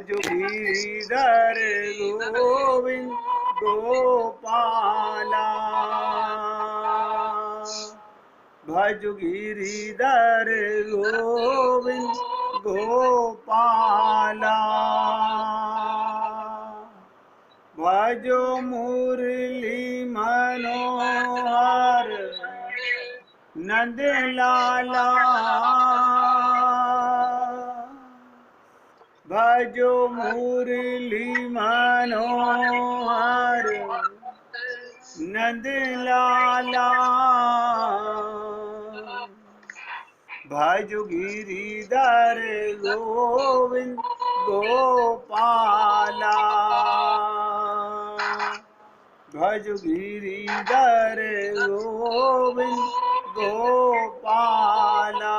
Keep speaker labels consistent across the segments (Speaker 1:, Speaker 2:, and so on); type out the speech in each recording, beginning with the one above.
Speaker 1: भज गिरिधर गोविंद गोपाला, भज गिरिधर गोविंद गोपाला, भजो मुरली मनोहर नंद लाला, भजो मुरली मनोहर नंद लाला, भज गिरिधर गोविंद गोपाला, भज गिरिधर गोविंद गोपाला,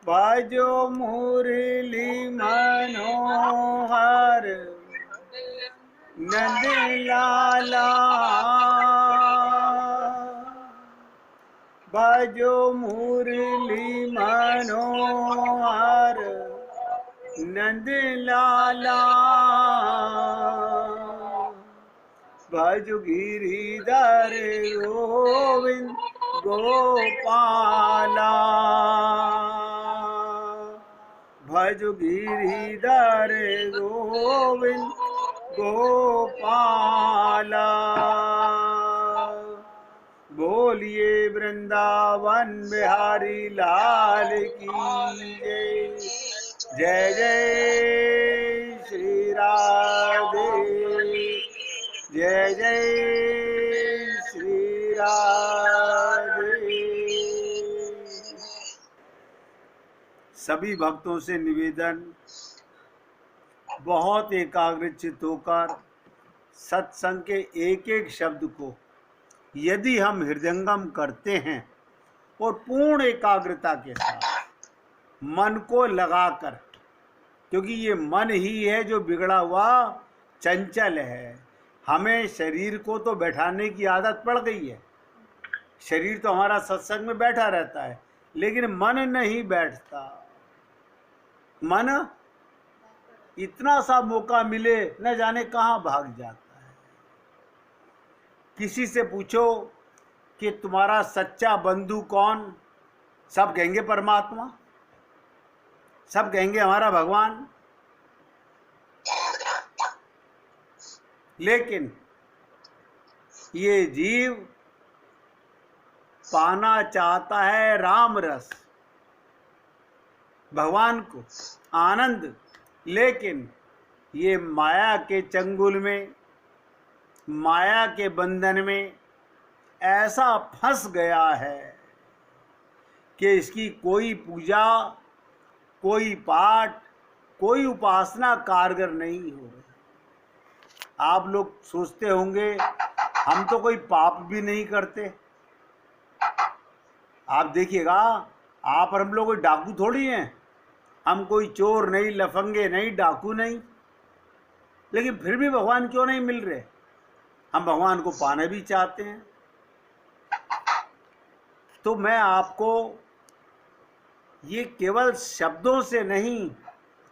Speaker 1: भजो मुरली मनोहर नंद लाला, भजो मुरली मनोहर नंद लाला, भज गिरिधर गोविंद गोपाला, भज गिरिधर गोविंद गोपाला, बोलिए वृंदावन बिहारी लाल की जय, जय जय श्री राधे, जय जय श्री राधे। सभी भक्तों से निवेदन, बहुत एकाग्रचित होकर सत्संग के एक एक शब्द को यदि हम हृदयंगम करते हैं और पूर्ण एकाग्रता के साथ मन को लगाकर, क्योंकि ये मन ही है जो बिगड़ा हुआ चंचल है। हमें शरीर को तो बैठाने की आदत पड़ गई है, शरीर तो हमारा सत्संग में बैठा रहता है, लेकिन मन नहीं बैठता। मन इतना सा मौका मिले न जाने कहाँ भाग जाता है। किसी से पूछो कि तुम्हारा सच्चा बंधु कौन, सब कहेंगे परमात्मा, सब कहेंगे हमारा भगवान। लेकिन ये जीव पाना चाहता है राम रस, भगवान को, आनंद, लेकिन ये माया के चंगुल में, माया के बंधन में ऐसा फंस गया है कि इसकी कोई पूजा, कोई पाठ, कोई उपासना कारगर नहीं हो रही। आप लोग सोचते होंगे हम तो कोई पाप भी नहीं करते। आप देखिएगा, आप और हम लोग कोई डाकू थोड़ी हैं, हम कोई चोर नहीं, लफंगे नहीं, डाकू नहीं, लेकिन फिर भी भगवान क्यों नहीं मिल रहे? हम भगवान को पाना भी चाहते हैं। तो मैं आपको ये केवल शब्दों से नहीं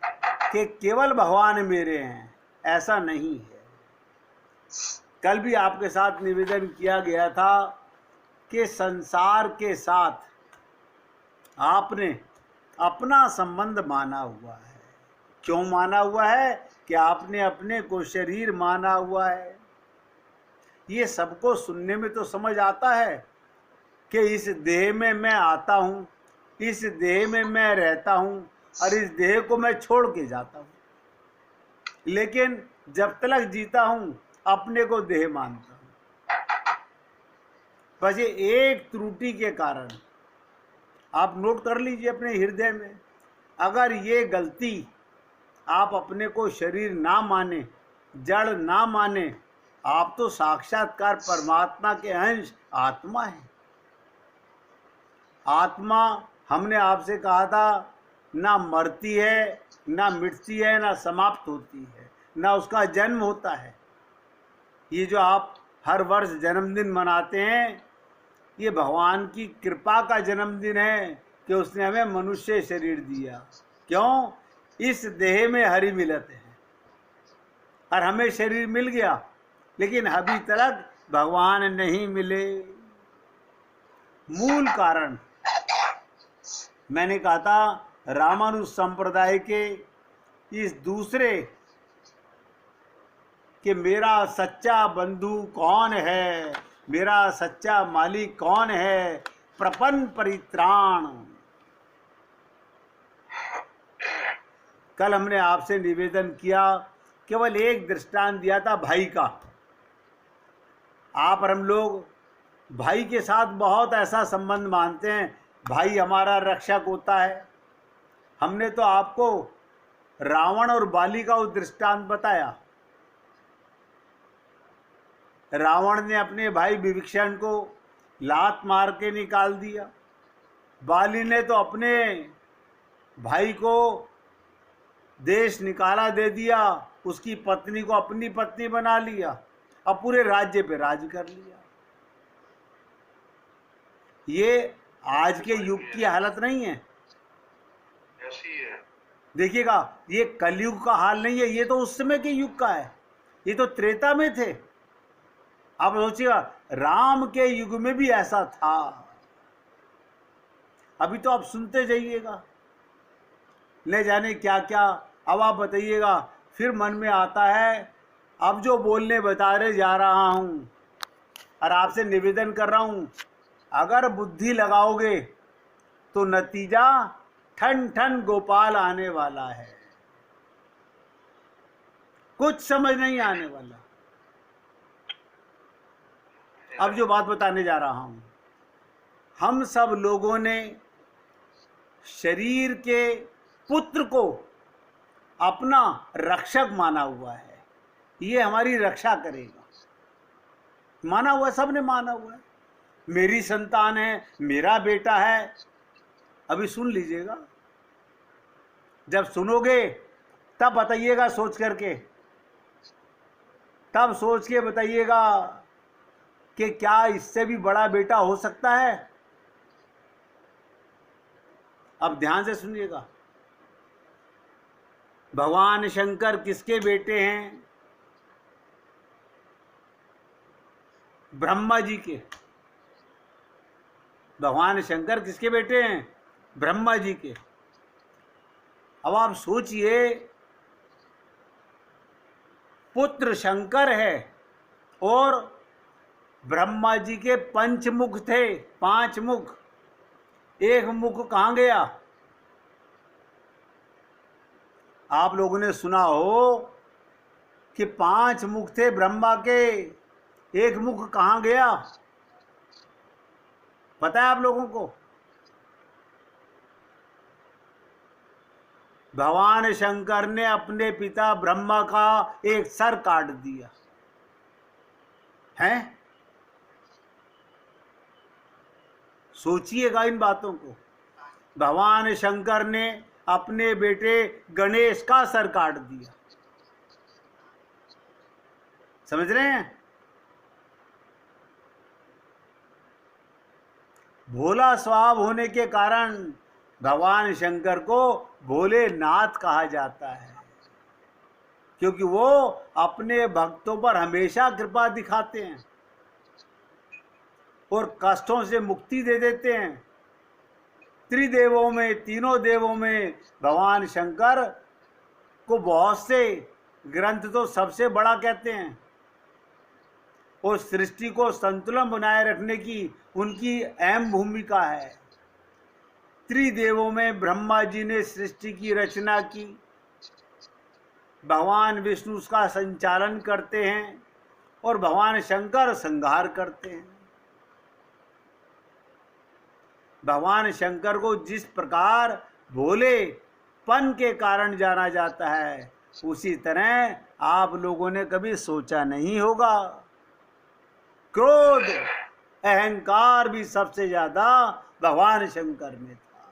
Speaker 1: कि केवल भगवान मेरे हैं, ऐसा नहीं है। कल भी आपके साथ निवेदन किया गया था कि संसार के साथ आपने अपना संबंध माना हुआ है। क्यों माना हुआ है? कि आपने अपने को शरीर माना हुआ है। ये सबको सुनने में तो समझ आता है कि इस देह में मैं आता हूँ, इस देह में मैं रहता हूँ और इस देह को मैं छोड़ के जाता हूँ, लेकिन जब तक जीता हूँ अपने को देह मानता हूँ। बस ये एक त्रुटि के कारण, आप नोट कर लीजिए अपने हृदय में, अगर ये गलती आप अपने को शरीर ना माने, जड़ ना माने, आप तो साक्षात्कार परमात्मा के अंश आत्मा है। आत्मा, हमने आपसे कहा था, ना मरती है, ना मिटती है, ना समाप्त होती है, ना उसका जन्म होता है। ये जो आप हर वर्ष जन्मदिन मनाते हैं, ये भगवान की कृपा का जन्मदिन है कि उसने हमें मनुष्य शरीर दिया। क्यों? इस देह में हरि मिलत है। और हमें शरीर मिल गया, लेकिन अभी तक भगवान नहीं मिले। मूल कारण मैंने कहा था, रामानुज संप्रदाय के इस दूसरे कि मेरा सच्चा बंधु कौन है, मेरा सच्चा मालिक कौन है, प्रपन्न परित्राण। कल हमने आपसे निवेदन किया, केवल एक दृष्टांत दिया था भाई का। आप और हम लोग भाई के साथ बहुत ऐसा संबंध मानते हैं, भाई हमारा रक्षक होता है। हमने तो आपको रावण और बाली का वो दृष्टांत बताया। रावण ने अपने भाई विभीषण को लात मार के निकाल दिया, बाली ने तो अपने भाई को देश निकाला दे दिया, उसकी पत्नी को अपनी पत्नी बना लिया, अब पूरे राज्य पे राज कर लिया। ये आज के युग की हालत नहीं है,
Speaker 2: ऐसी है।
Speaker 1: देखिएगा, ये कलयुग का हाल नहीं है, ये तो उस समय के युग का है। ये तो त्रेता में थे। आप सोचिएगा, राम के युग में भी ऐसा था। अभी तो आप सुनते जाइएगा, ले जाने क्या क्या। अब आप बताइएगा, फिर मन में आता है, अब जो बोलने बता रहे जा रहा हूं और आपसे निवेदन कर रहा हूं, अगर बुद्धि लगाओगे तो नतीजा ठन ठन गोपाल आने वाला है, कुछ समझ नहीं आने वाला। अब जो बात बताने जा रहा हूं, हम सब लोगों ने शरीर के पुत्र को अपना रक्षक माना हुआ है, ये हमारी रक्षा करेगा, माना हुआ, सबने माना हुआ है। मेरी संतान है, मेरा बेटा है। अभी सुन लीजिएगा, जब सुनोगे तब बताइएगा सोच करके, तब सोच के बताइएगा कि क्या इससे भी बड़ा बेटा हो सकता है। अब ध्यान से सुनिएगा, भगवान शंकर किसके बेटे हैं? ब्रह्मा जी के। भगवान शंकर किसके बेटे हैं? ब्रह्मा जी के। अब आप सोचिए, पुत्र शंकर है और ब्रह्मा जी के पंचमुख थे, 5 मुख। एक मुख कहाँ गया? आप लोगों ने सुना हो कि 5 मुख थे ब्रह्मा के, एक मुख कहाँ गया? पता है आप लोगों को? भगवान शंकर ने अपने पिता ब्रह्मा का एक सर काट दिया है। सोचिएगा इन बातों को। भगवान शंकर ने अपने बेटे गणेश का सर काट दिया। समझ रहे हैं? भोला स्वभाव होने के कारण भगवान शंकर को भोलेनाथ कहा जाता है, क्योंकि वो अपने भक्तों पर हमेशा कृपा दिखाते हैं और कष्टों से मुक्ति दे देते हैं। त्रिदेवों में, तीनों देवों में भगवान शंकर को बहुत से ग्रंथ तो सबसे बड़ा कहते हैं और सृष्टि को संतुलन बनाए रखने की उनकी अहम भूमिका है। त्रिदेवों में ब्रह्मा जी ने सृष्टि की रचना की, भगवान विष्णु उसका संचालन करते हैं और भगवान शंकर संहार करते हैं। भगवान शंकर को जिस प्रकार भोलेपन के कारण जाना जाता है, उसी तरह आप लोगों ने कभी सोचा नहीं होगा, क्रोध अहंकार भी सबसे ज्यादा भगवान शंकर में था।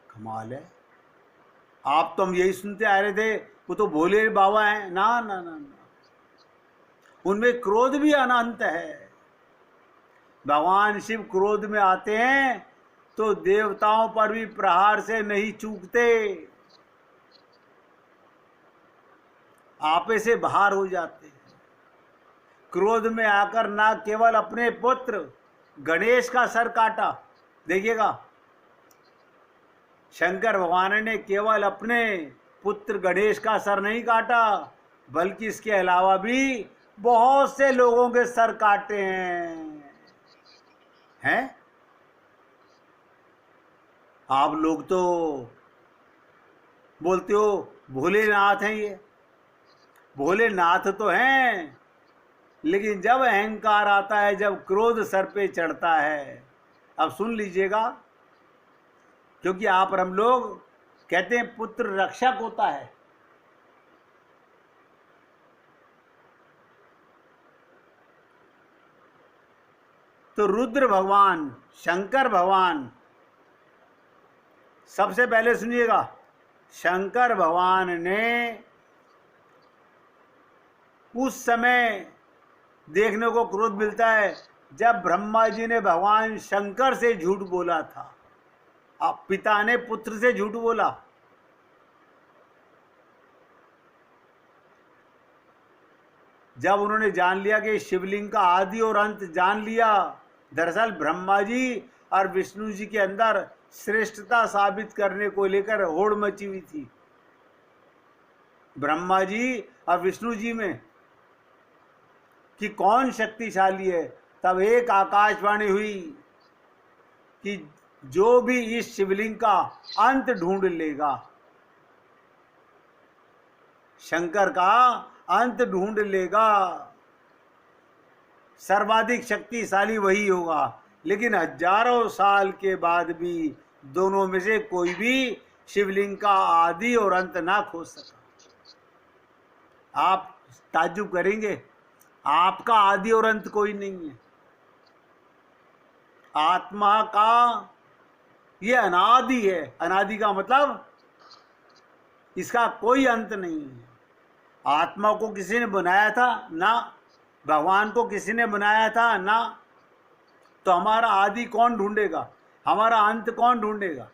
Speaker 1: कमाल है। आप तो हम यही सुनते आ रहे थे, वो तो भोले बाबा हैं। ना ना ना ना, उनमें क्रोध भी अनंत है। भगवान शिव क्रोध में आते हैं तो देवताओं पर भी प्रहार से नहीं चूकते, आपे से बाहर हो जाते हैं। क्रोध में आकर ना केवल अपने पुत्र गणेश का सर काटा, देखिएगा, शंकर भगवान ने केवल अपने पुत्र गणेश का सर नहीं काटा, बल्कि इसके अलावा भी बहुत से लोगों के सर काटे हैं। आप लोग तो बोलते हो भोलेनाथ हैं, ये भोलेनाथ तो हैं, लेकिन जब अहंकार आता है, जब क्रोध सर पे चढ़ता है, अब सुन लीजिएगा, क्योंकि आप और हम लोग कहते हैं पुत्र रक्षक होता है। तो रुद्र भगवान, शंकर भगवान, सबसे पहले सुनिएगा, शंकर भगवान ने उस समय देखने को क्रोध मिलता है जब ब्रह्मा जी ने भगवान शंकर से झूठ बोला था। अब पिता ने पुत्र से झूठ बोला। जब उन्होंने जान लिया कि शिवलिंग का आदि और अंत जान लिया, दरअसल ब्रह्मा जी और विष्णु जी के अंदर श्रेष्ठता साबित करने को लेकर होड़ मची हुई थी। ब्रह्मा जी और विष्णु जी में कि कौन शक्तिशाली है। तब एक आकाशवाणी हुई कि जो भी इस शिवलिंग का अंत ढूंढ लेगा, शंकर का अंत ढूंढ लेगा, सर्वाधिक शक्तिशाली वही होगा। लेकिन हजारों साल के बाद भी दोनों में से कोई भी शिवलिंग का आदि और अंत ना खोज सका। आप ताज्जुब करेंगे, आपका आदि और अंत कोई नहीं है। आत्मा का ये अनादि है। अनादि का मतलब इसका कोई अंत नहीं है। आत्मा को किसी ने बनाया था ना, भगवान को किसी ने बनाया था ना, तो हमारा आदि कौन ढूंढेगा, हमारा अंत कौन ढूंढेगा।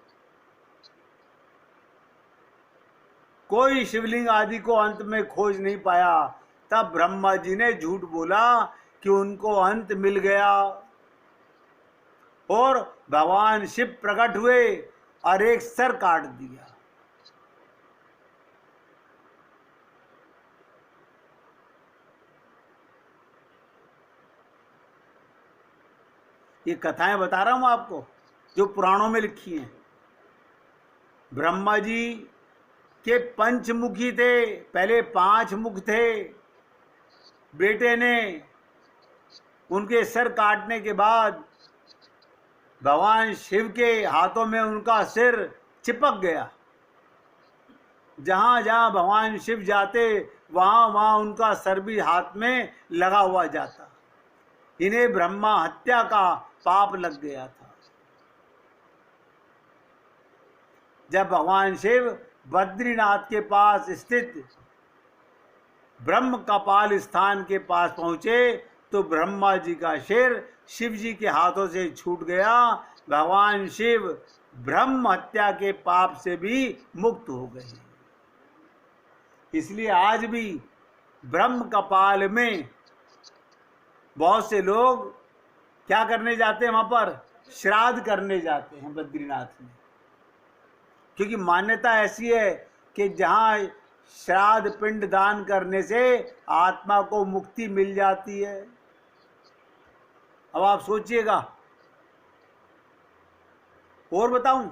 Speaker 1: कोई शिवलिंग आदि को अंत में खोज नहीं पाया। तब ब्रह्मा जी ने झूठ बोला कि उनको अंत मिल गया, और भगवान शिव प्रकट हुए और एक सर काट दिया। ये कथाएं बता रहा हूं आपको जो पुराणों में लिखी हैं। ब्रह्मा जी के पंचमुखी थे, पहले 5 मुख थे। बेटे ने उनके सर काटने के बाद भगवान शिव के हाथों में उनका सिर चिपक गया। जहां जहां भगवान शिव जाते वहां वहां उनका सर भी हाथ में लगा हुआ जाता। इन्हें ब्रह्मा हत्या का पाप लग गया था। जब भगवान शिव बद्रीनाथ के पास स्थित ब्रह्म कपाल स्थान के पास पहुंचे तो ब्रह्मा जी का सिर शिव जी के हाथों से छूट गया। भगवान शिव ब्रह्म हत्या के पाप से भी मुक्त हो गए। इसलिए आज भी ब्रह्म कपाल में बहुत से लोग क्या करने जाते हैं, वहां पर श्राद्ध करने जाते हैं बद्रीनाथ में, क्योंकि मान्यता ऐसी है कि जहां श्राद्ध पिंड दान करने से आत्मा को मुक्ति मिल जाती है। अब आप सोचिएगा, और बताऊं,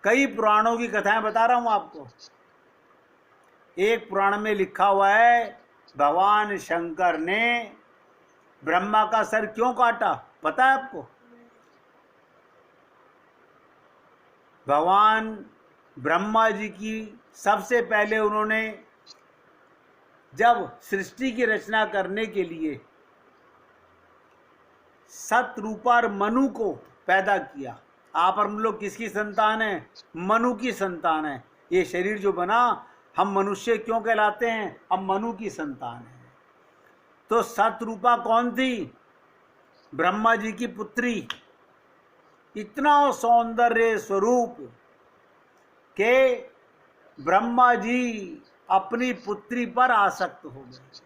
Speaker 1: कई पुराणों की कथाएं बता रहा हूं आपको। एक पुराण में लिखा हुआ है भगवान शंकर ने ब्रह्मा का सर क्यों काटा, पता है आपको? भगवान ब्रह्मा जी की सबसे पहले उन्होंने जब सृष्टि की रचना करने के लिए सतरूपा मनु को पैदा किया। आप और हम लोग किसकी संतान है? मनु की संतान है। ये शरीर जो बना, हम मनुष्य क्यों कहलाते हैं? हम मनु की संतान है। तो सतरूपा कौन थी? ब्रह्मा जी की पुत्री, इतना सौंदर्य स्वरूप के ब्रह्मा जी अपनी पुत्री पर आसक्त हो गए।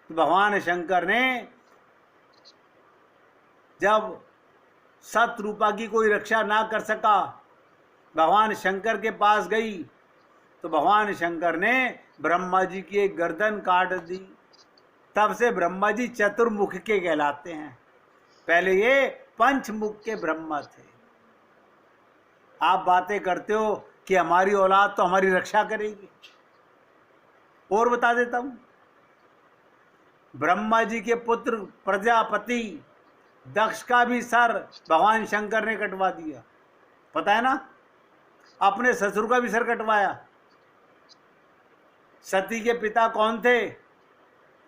Speaker 1: तो भगवान शंकर ने जब सतरूपा की कोई रक्षा ना कर सका, भगवान शंकर के पास गई, तो भगवान शंकर ने ब्रह्मा जी की एक गर्दन काट दी। तब से ब्रह्मा जी चतुर्मुख के कहलाते हैं। पहले ये पंचमुख के ब्रह्मा थे। आप बातें करते हो कि हमारी औलाद तो हमारी रक्षा करेगी, और बता देता हूं, ब्रह्मा जी के पुत्र प्रजापति दक्ष का भी सर भगवान शंकर ने कटवा दिया, पता है ना। अपने ससुर का भी सर कटवाया। सती के पिता कौन थे?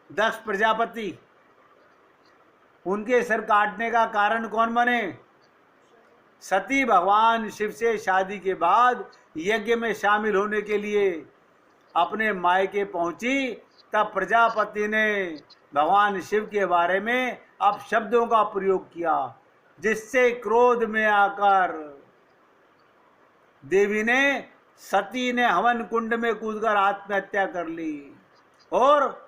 Speaker 1: दक्ष प्रजापति। उनके सर काटने का कारण कौन बने? सती भगवान शिव से शादी के बाद यज्ञ में शामिल होने के लिए अपने मायके पहुंची। तब प्रजापति ने भगवान शिव के बारे में अपशब्दों का प्रयोग किया, जिससे क्रोध में आकर देवी ने, सती ने हवन कुंड में कूदकर आत्महत्या कर ली, और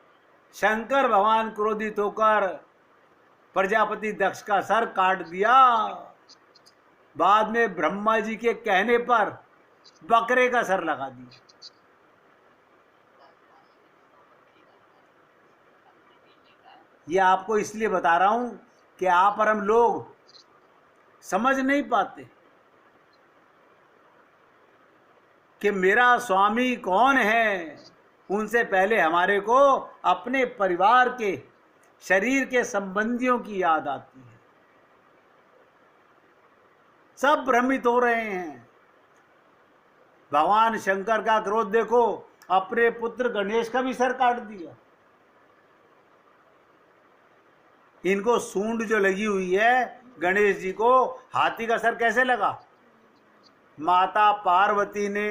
Speaker 1: शंकर भगवान क्रोधित होकर प्रजापति दक्ष का सर काट दिया। बाद में ब्रह्मा जी के कहने पर बकरे का सर लगा दिया। ये आपको इसलिए बता रहा हूं कि आप और हम लोग समझ नहीं पाते कि मेरा स्वामी कौन है। उनसे पहले हमारे को अपने परिवार के, शरीर के संबंधियों की याद आती है। सब भ्रमित हो रहे हैं। भगवान शंकर का क्रोध देखो, अपने पुत्र गणेश का भी सर काट दिया। इनको सूंड जो लगी हुई है, गणेश जी को हाथी का सर कैसे लगा? माता पार्वती ने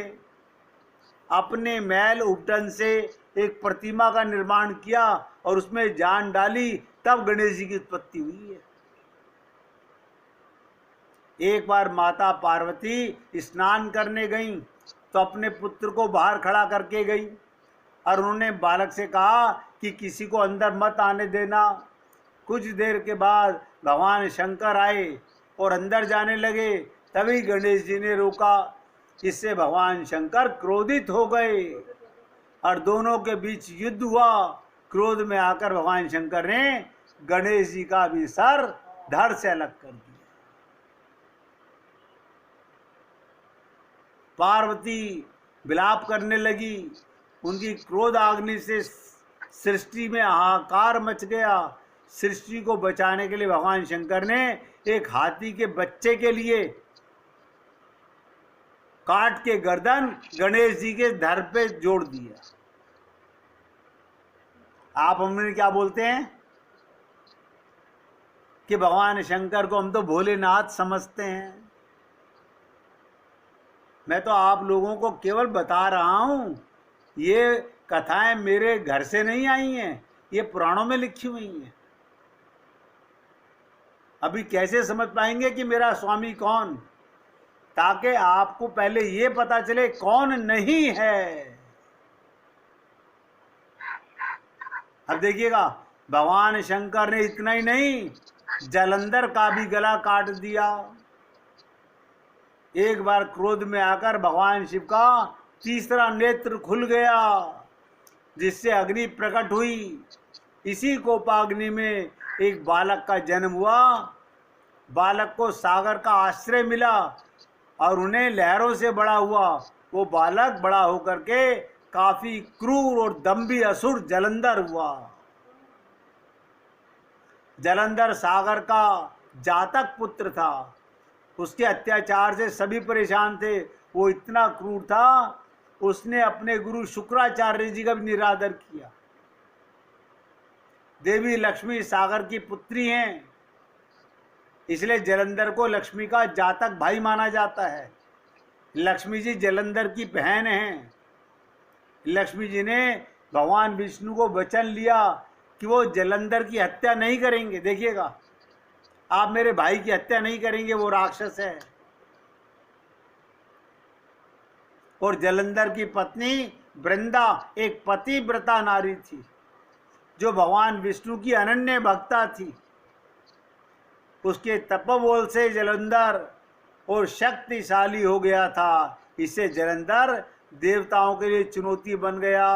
Speaker 1: अपने मैल उपटन से एक प्रतिमा का निर्माण किया और उसमें जान डाली, तब गणेश जी की उत्पत्ति हुई है। एक बार माता पार्वती स्नान करने गईं, तो अपने पुत्र को बाहर खड़ा करके गई और उन्होंने बालक से कहा कि किसी को अंदर मत आने देना। कुछ देर के बाद भगवान शंकर आए और अंदर जाने लगे, तभी गणेश जी ने रोका। इससे भगवान शंकर क्रोधित हो गए और दोनों के बीच युद्ध हुआ। क्रोध में आकर भगवान शंकर ने गणेश जी का भी सर धड़ से अलग कर दिया। पार्वती विलाप करने लगी। उनकी क्रोध अग्नि से सृष्टि में हाहाकार मच गया। सृष्टि को बचाने के लिए भगवान शंकर ने एक हाथी के बच्चे के लिए काट के गर्दन गणेश जी के धड़ पे जोड़ दिया। आप हमने क्या बोलते हैं कि भगवान शंकर को हम तो भोलेनाथ समझते हैं। मैं तो आप लोगों को केवल बता रहा हूं, ये कथाएं मेरे घर से नहीं आई हैं, ये पुराणों में लिखी हुई हैं। अभी कैसे समझ पाएंगे कि मेरा स्वामी कौन? ताकि आपको पहले ये पता चले कौन नहीं है। अब देखिएगा, भगवान शंकर ने इतना ही नहीं, जलंधर का भी गला काट दिया। एक बार क्रोध में आकर भगवान शिव का तीसरा नेत्र खुल गया, जिससे अग्नि प्रकट हुई। इसी कोपाग्नि में एक बालक का जन्म हुआ। बालक को सागर का आश्रय मिला और उन्हें लहरों से बड़ा हुआ। वो बालक बड़ा होकर के काफी क्रूर और दंभी असुर जलंधर हुआ। जलंधर सागर का जातक पुत्र था। उसके अत्याचार से सभी परेशान थे। वो इतना क्रूर था, उसने अपने गुरु शुक्राचार्य जी का भी निरादर किया। देवी लक्ष्मी सागर की पुत्री हैं, इसलिए जलंधर को लक्ष्मी का जातक भाई माना जाता है। लक्ष्मी जी जलंधर की बहन हैं। लक्ष्मी जी ने भगवान विष्णु को वचन लिया कि वो जलंधर की हत्या नहीं करेंगे। देखिएगा, आप मेरे भाई की हत्या नहीं करेंगे, वो राक्षस है। और जलंधर की पत्नी वृंदा एक पतिव्रता नारी थी, जो भगवान विष्णु की अनन्य भक्ता थी। उसके तपोबल से जलंधर और शक्तिशाली हो गया था। इससे जलंधर देवताओं के लिए चुनौती बन गया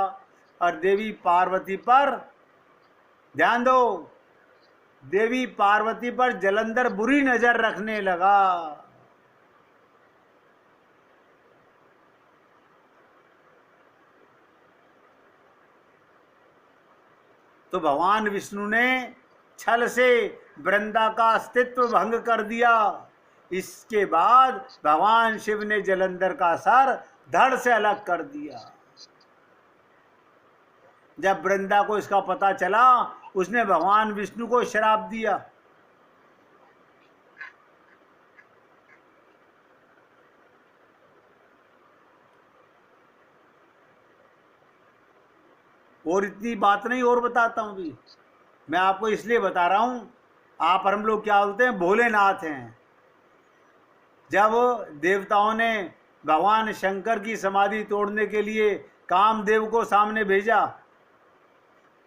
Speaker 1: और देवी पार्वती पर, ध्यान दो, देवी पार्वती पर जलंधर बुरी नजर रखने लगा। तो भगवान विष्णु ने छल से वृंदा का अस्तित्व भंग कर दिया। इसके बाद भगवान शिव ने जलंधर का सर धड़ से अलग कर दिया। जब वृंदा को इसका पता चला, उसने भगवान विष्णु को श्राप दिया। और इतनी बात नहीं, और बताता हूं भी। मैं आपको इसलिए बता रहा हूं, आप और हम लोग क्या बोलते हैं, भोलेनाथ हैं। जब देवताओं ने भगवान शंकर की समाधि तोड़ने के लिए कामदेव को सामने भेजा,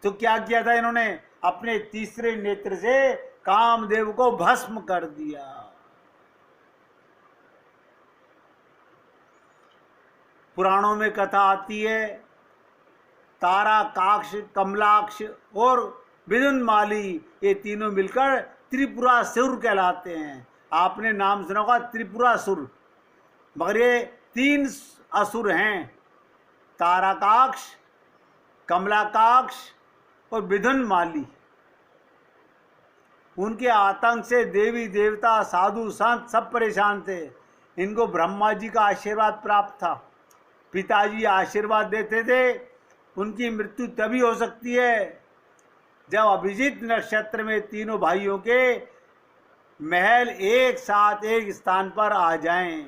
Speaker 1: तो क्या किया था इन्होंने? अपने तीसरे नेत्र से कामदेव को भस्म कर दिया। पुराणों में कथा आती है, ताराकाक्ष, कमलाक्ष और विदुनमाली, ये तीनों मिलकर त्रिपुरासुर कहलाते हैं। आपने नाम सुना होगा त्रिपुरासुर, मगर ये 3 असुर हैं, ताराकाक्ष, कमलाकाक्ष और विदुनमाली। उनके आतंक से देवी देवता, साधु संत सब परेशान थे। इनको ब्रह्मा जी का आशीर्वाद प्राप्त था। पिताजी आशीर्वाद देते थे, उनकी मृत्यु तभी हो सकती है जब अभिजीत नक्षत्र में तीनों भाइयों के महल एक साथ एक स्थान पर आ जाएं,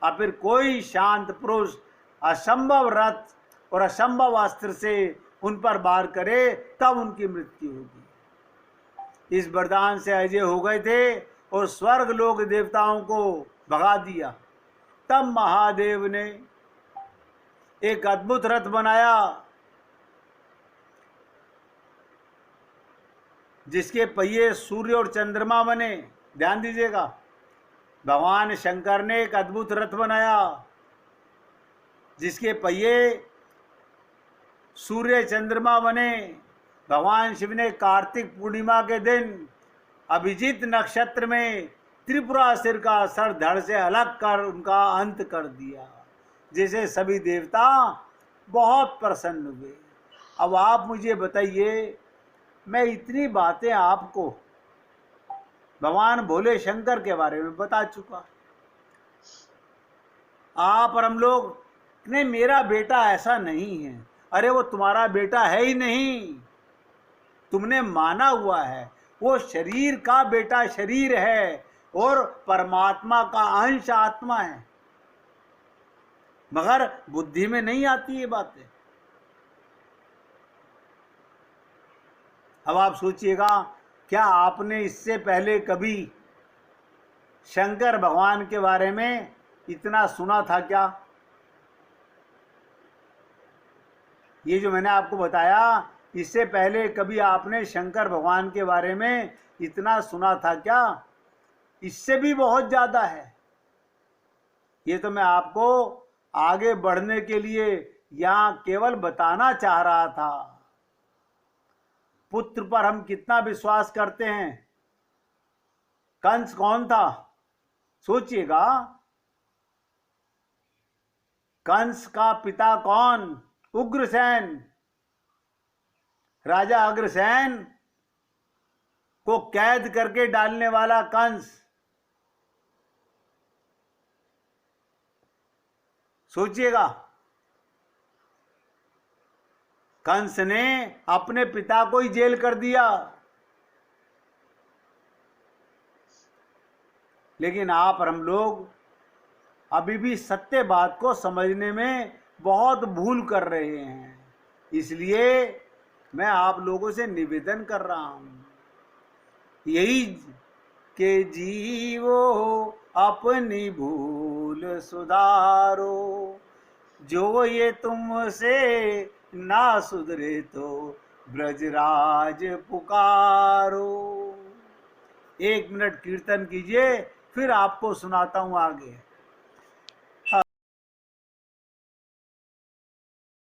Speaker 1: और फिर कोई शांत पुरुष असंभव रथ और असंभव अस्त्र से उन पर वार करे, तब उनकी मृत्यु होगी। इस वरदान से अजय हो गए थे और स्वर्ग लोक देवताओं को भगा दिया। तब महादेव ने एक अद्भुत रथ बनाया, जिसके पहिए सूर्य और चंद्रमा बने। ध्यान दीजिएगा, भगवान शंकर ने एक अद्भुत रथ बनाया, जिसके पहिए सूर्य चंद्रमा बने। भगवान शिव ने कार्तिक पूर्णिमा के दिन अभिजीत नक्षत्र में त्रिपुरासुर का सर धड़ से अलग कर उनका अंत कर दिया, जिसे सभी देवता बहुत प्रसन्न हुए। अब आप मुझे बताइए, मैं इतनी बातें आपको भगवान भोले शंकर के बारे में बता चुका, आप और हम लोग ने मेरा बेटा ऐसा नहीं है। अरे वो तुम्हारा बेटा है ही नहीं, तुमने माना हुआ है। वो शरीर का बेटा शरीर है और परमात्मा का अंश आत्मा है, मगर बुद्धि में नहीं आती ये बातें। अब आप सोचिएगा, क्या आपने इससे पहले कभी शंकर भगवान के बारे में इतना सुना था क्या? ये जो मैंने आपको बताया, इससे पहले कभी आपने शंकर भगवान के बारे में इतना सुना था क्या? इससे भी बहुत ज्यादा है। ये तो मैं आपको आगे बढ़ने के लिए यहां केवल बताना चाह रहा था। पुत्र पर हम कितना विश्वास करते हैं। कंस कौन था? सोचिएगा, कंस का पिता कौन? उग्रसेन। राजा अग्रसेन को कैद करके डालने वाला कंस। सोचिएगा, कंस ने अपने पिता को ही जेल कर दिया। लेकिन आप और हम लोग अभी भी सत्य बात को समझने में बहुत भूल कर रहे हैं। इसलिए मैं आप लोगों से निवेदन कर रहा हूँ यही के जीवो अपनी भूल सुधारो, जो ये तुमसे ना सुधरे तो ब्रजराज पुकारो। 1 मिनट कीर्तन कीजिए, फिर आपको सुनाता हूँ आगे।